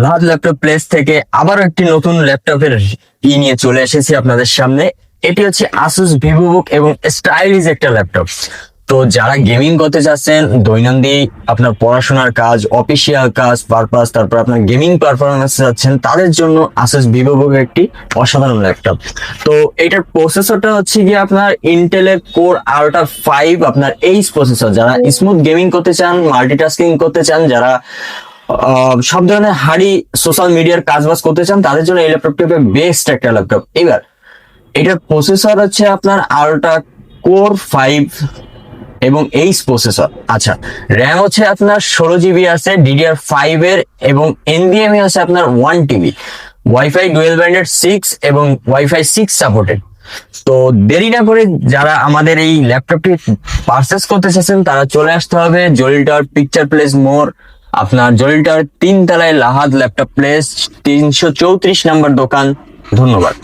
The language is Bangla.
লাভ ল্যাপটপ প্লেস থেকে আবারও একটি নতুন ল্যাপটপের নিয়ে চলে এসেছি আপনাদের সামনে। এটি হচ্ছে আসুস ভিভোবুক এবং স্টাইলিশ একটা ল্যাপটপ। তো যারা গেমিং করতে চাচ্ছেন, দৈনন্দিন আপনার পড়াশোনার কাজ, অফিসিয়াল কাজ পারপাস, তারপর আপনার গেমিং পারফরমেন্স চাচ্ছেন, তাদের জন্য আসুস ভিভোবুক একটি অসাধারণ ল্যাপটপ। তো এটার প্রসেসরটা হচ্ছে গিয়ে আপনার ইন্টেলের কোর আল্ট্রা 5 আপনার এইচ প্রসেসর। যারা স্মুথ গেমিং করতে চান, মাল্টিটাস্কিং করতে চান, যারা সব ধরনের হাড়ি সোশ্যাল মিডিয়ার কাজ বাজ করতে চান, তাদের জন্য এই ল্যাপটপটি বেস্ট একটা ল্যাপটপ। এবার এটার প্রসেসর হচ্ছে আপনার আল্ট্রা কোর 5 এবং এইচ প্রসেসর। আচ্ছা, র্যাম হচ্ছে আপনার 16 জিবি আছে DDR5 এর, এবং এনভিএমই আছে আপনার 1 TB। ওয়াইফাই ডুয়েল ব্যান্ডেড 6 এবং ওয়াইফাই 6 সাপোর্টেড। তো দেরি না করে যারা আমাদের এই ল্যাপটপটি পারচেস করতে চাচ্ছেন, তারা চলে আসতে হবে জলিল টাওয়ার পিকচার প্লেস মোড়, আপনার জলিল টাওয়ার 3 তলায় লাহাদ ল্যাপটপ প্লেস, 334 নম্বর দোকান। ধন্যবাদ।